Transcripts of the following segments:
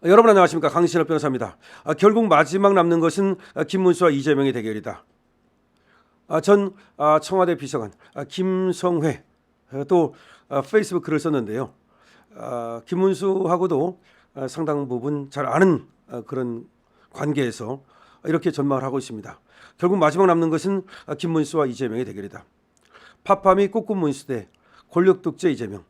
여러분 안녕하십니까? 강신업 변호사입니다. 결국 마지막 남는 것은 김문수와 이재명의 대결이다. 전 청와대 비서관 김성회 또 페이스북 글을 썼는데요. 김문수하고도 상당 부분 잘 아는 그런 관계에서 이렇게 전망을 하고 있습니다. 결국 마지막 남는 것은 김문수와 이재명의 대결이다. 파파미 ቁ꾸 문수 대 권력 독재 이재명,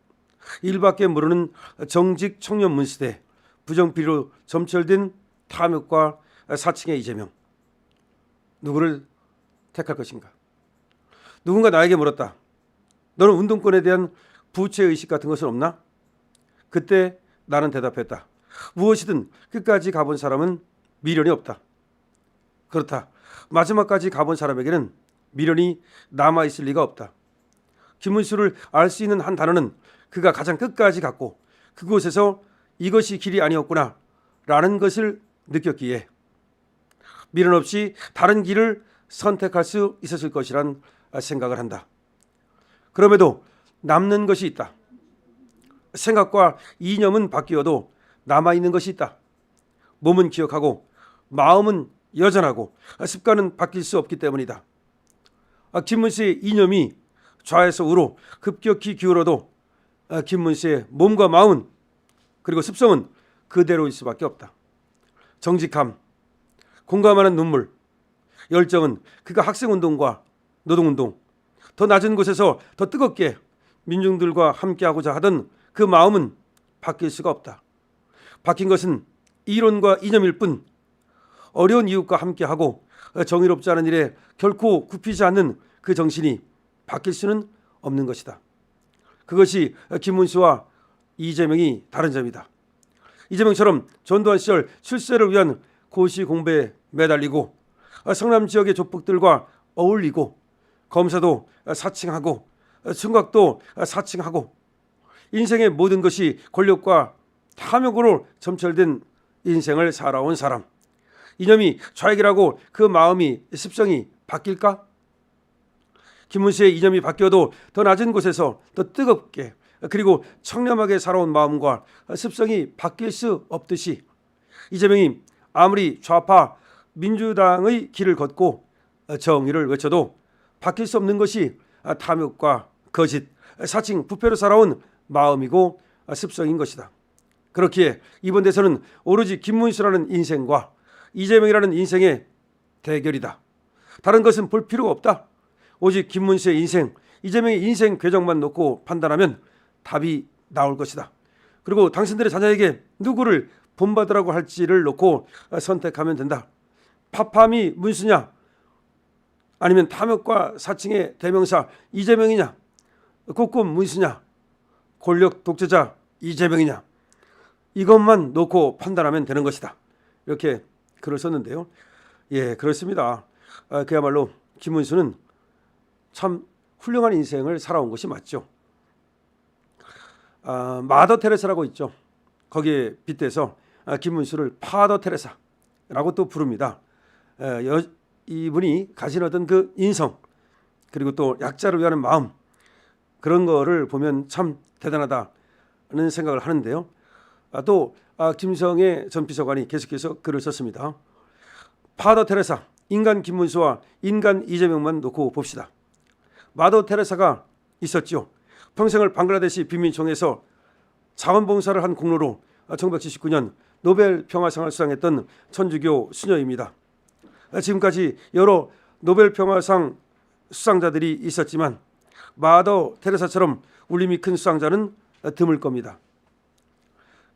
일밖에 모르는 정직 청년 문수 대 부정비리로 점철된 탐욕과 사칭의 이재명, 누구를 택할 것인가? 누군가 나에게 물었다. 너는 운동권에 대한 부채의식 같은 것은 없나? 그때 나는 대답했다. 무엇이든 끝까지 가본 사람은 미련이 없다. 그렇다. 마지막까지 가본 사람에게는 미련이 남아있을 리가 없다. 김문수를 알 수 있는 한 단어는 그가 가장 끝까지 갔고 그곳에서 이것이 길이 아니었구나 라는 것을 느꼈기에 미련 없이 다른 길을 선택할 수 있었을 것이란 생각을 한다. 그럼에도 남는 것이 있다. 생각과 이념은 바뀌어도 남아있는 것이 있다. 몸은 기억하고 마음은 여전하고 습관은 바뀔 수 없기 때문이다. 김문수의 이념이 좌에서 우로 급격히 기울어도 김문수의 몸과 마음은 그리고 습성은 그대로일 수밖에 없다. 정직함, 공감하는 눈물, 열정은 그가 학생운동과 노동운동, 더 낮은 곳에서 더 뜨겁게 민중들과 함께하고자 하던 그 마음은 바뀔 수가 없다. 바뀐 것은 이론과 이념일 뿐 어려운 이웃과 함께하고 정의롭지 않은 일에 결코 굽히지 않는 그 정신이 바뀔 수는 없는 것이다. 그것이 김문수와 이재명이 다른 점이다. 이재명처럼 전두환 시절 출세를 위한 고시 공부에 매달리고 성남 지역의 조폭들과 어울리고 검사도 사칭하고 청각도 사칭하고 인생의 모든 것이 권력과 탐욕으로 점철된 인생을 살아온 사람. 이념이 좌익이라고 그 마음이 습성이 바뀔까? 김문수의 이념이 바뀌어도 더 낮은 곳에서 더 뜨겁게 그리고 청렴하게 살아온 마음과 습성이 바뀔 수 없듯이 이재명이 아무리 좌파 민주당의 길을 걷고 정의를 외쳐도 바뀔 수 없는 것이 탐욕과 거짓, 사칭, 부패로 살아온 마음이고 습성인 것이다. 그렇기에 이번 대선은 오로지 김문수라는 인생과 이재명이라는 인생의 대결이다. 다른 것은 볼 필요가 없다. 오직 김문수의 인생, 이재명의 인생 궤적만 놓고 판단하면 답이 나올 것이다. 그리고 당신들의 자녀에게 누구를 본받으라고 할지를 놓고 선택하면 된다. 파파미 문수냐 아니면 탐욕과 사칭의 대명사 이재명이냐, ቁ꾸 문수냐, 권력 독재자 이재명이냐, 이것만 놓고 판단하면 되는 것이다. 이렇게 글을 썼는데요. 예, 그렇습니다. 그야말로 김문수는 참 훌륭한 인생을 살아온 것이 맞죠. 마더 테레사라고 있죠. 거기에 빗대서 김문수를 파더 테레사라고 또 부릅니다. 이분이 가진 어떤 그 인성 그리고 또 약자를 위하는 마음 그런 거를 보면 참 대단하다는 생각을 하는데요. 또 김성애 전 비서관이 계속해서 글을 썼습니다. 파더 테레사, 인간 김문수와 인간 이재명만 놓고 봅시다. 마더 테레사가 있었죠. 평생을 방글라데시 빈민총에서 자원봉사를 한 공로로 1979년 노벨 평화상을 수상했던 천주교 수녀입니다. 지금까지 여러 노벨 평화상 수상자들이 있었지만 마더 테레사처럼 울림이 큰 수상자는 드물 겁니다.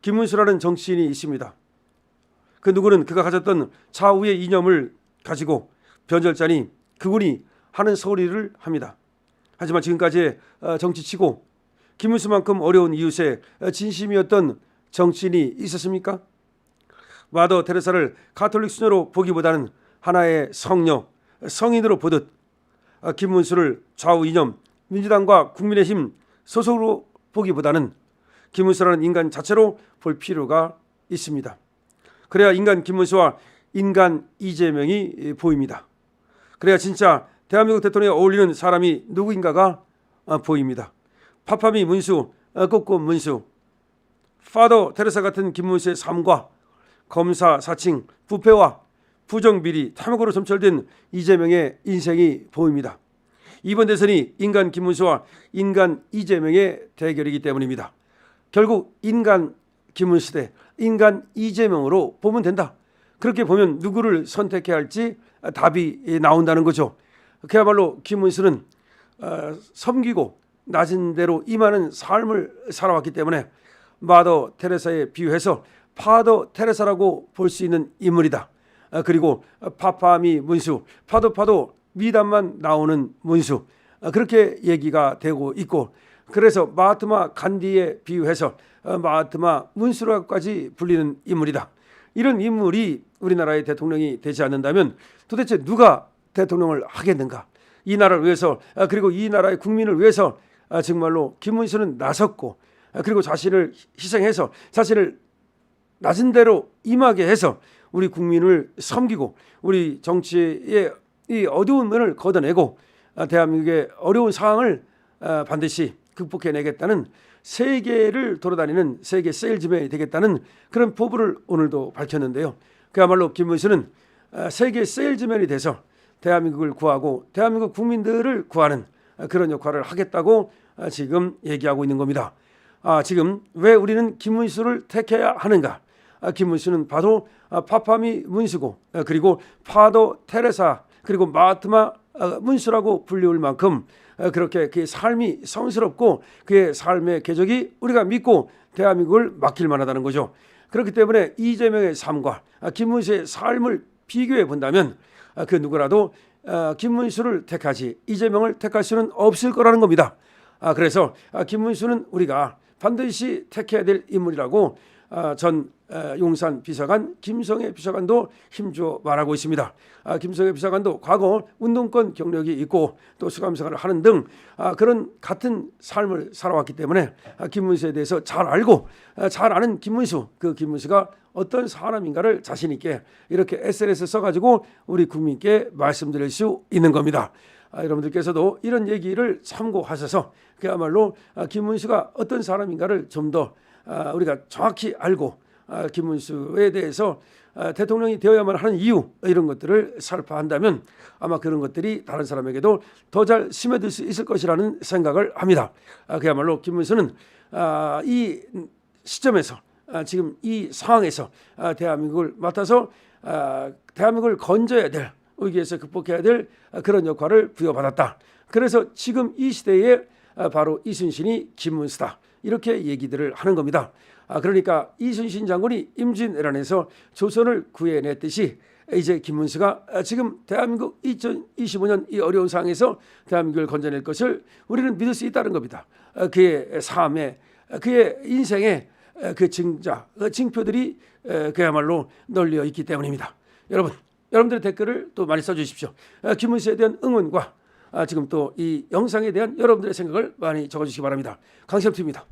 김문수라는 정치인이 있습니다. 그 누구는 그가 가졌던 좌우의 이념을 가지고 변절자니 그분이 하는 소리를 합니다. 하지만 지금까지의 정치치고 김문수만큼 어려운 이웃의 진심이었던 정치인이 있었습니까? 마더 테레사를 가톨릭 수녀로 보기보다는 하나의 성녀, 성인으로 보듯 김문수를 좌우 이념, 민주당과 국민의힘 소속으로 보기보다는 김문수라는 인간 자체로 볼 필요가 있습니다. 그래야 인간 김문수와 인간 이재명이 보입니다. 그래야 진짜 대한민국 대통령에 어울리는 사람이 누구인가가 보입니다. 파파미 문수, ቁ꾸 문수, 파더 테레사 같은 김문수의 삶과 검사 사칭, 부패와 부정비리, 탐욕으로 점철된 이재명의 인생이 보입니다. 이번 대선이 인간 김문수와 인간 이재명의 대결이기 때문입니다. 결국 인간 김문수 대 인간 이재명으로 보면 된다. 그렇게 보면 누구를 선택해야 할지 답이 나온다는 거죠. 그야말로 김문수는 섬기고 낮은 대로 임하는 삶을 살아왔기 때문에 마더 테레사에 비유해서 파더 테레사라고 볼 수 있는 인물이다. 그리고 파파미 문수, 파도 미담만 나오는 문수, 그렇게 얘기가 되고 있고, 그래서 마하트마 간디에 비유해서 마하트마 문수라고까지 불리는 인물이다. 이런 인물이 우리나라의 대통령이 되지 않는다면 도대체 누가 대통령을 하겠는가? 이 나라를 위해서, 그리고 이 나라의 국민을 위해서 정말로 김문수는 나섰고, 그리고 자신을 희생해서 자신을 낮은 대로 임하게 해서 우리 국민을 섬기고 우리 정치의 이 어두운 면을 걷어내고 대한민국의 어려운 상황을 반드시 극복해내겠다는, 세계를 돌아다니는 세계 세일즈맨이 되겠다는 그런 포부를 오늘도 밝혔는데요. 그야말로 김문수는 세계 세일즈맨이 돼서 대한민국을 구하고 대한민국 국민들을 구하는 그런 역할을 하겠다고 지금 얘기하고 있는 겁니다. 지금 왜 우리는 김문수를 택해야 하는가? 김문수는 바로 파파미 문수고, 그리고 파더 테레사, 그리고 마하트마 문수라고 불리울 만큼 그렇게 그의 삶이 성스럽고 그의 삶의 궤적이 우리가 믿고 대한민국을 맡길 만하다는 거죠. 그렇기 때문에 이재명의 삶과 김문수의 삶을 비교해 본다면 그 누구라도 김문수를 택하지 이재명을 택할 수는 없을 거라는 겁니다. 그래서 김문수는 우리가 반드시 택해야 될 인물이라고 전 용산 비서관 김성애 비서관도 힘주어 말하고 있습니다. 김성애 비서관도 과거 운동권 경력이 있고 또 수감생활을 하는 등 그런 같은 삶을 살아왔기 때문에 김문수에 대해서 잘 알고 잘 아는 김문수, 그 김문수가 어떤 사람인가를 자신 있게 이렇게 SNS 써가지고 우리 국민께 말씀드릴 수 있는 겁니다. 여러분들께서도 이런 얘기를 참고하셔서 그야말로 김문수가 어떤 사람인가를 좀 더 우리가 정확히 알고 김문수에 대해서 대통령이 되어야만 하는 이유, 이런 것들을 살펴한다면 아마 그런 것들이 다른 사람에게도 더 잘 스며들 수 있을 것이라는 생각을 합니다. 그야말로 김문수는 이 시점에서 지금 이 상황에서 대한민국을 맡아서 대한민국을 건져야 될, 위기에서 극복해야 될 그런 역할을 부여받았다. 그래서 지금 이 시대에 바로 이순신이 김문수다, 이렇게 얘기들을 하는 겁니다. 그러니까 이순신 장군이 임진왜란에서 조선을 구해냈듯이 이제 김문수가 지금 대한민국 2025년 이 어려운 상황에서 대한민국을 건져낼 것을 우리는 믿을 수 있다는 겁니다. 그의 삶에, 그의 인생에 그 증자, 그 징표들이 그야말로 널려 있기 때문입니다. 여러분들의 댓글을 또 많이 써주십시오. 김문수에 대한 응원과 지금 또 이 영상에 대한 여러분들의 생각을 많이 적어주시기 바랍니다. 강철투입니다.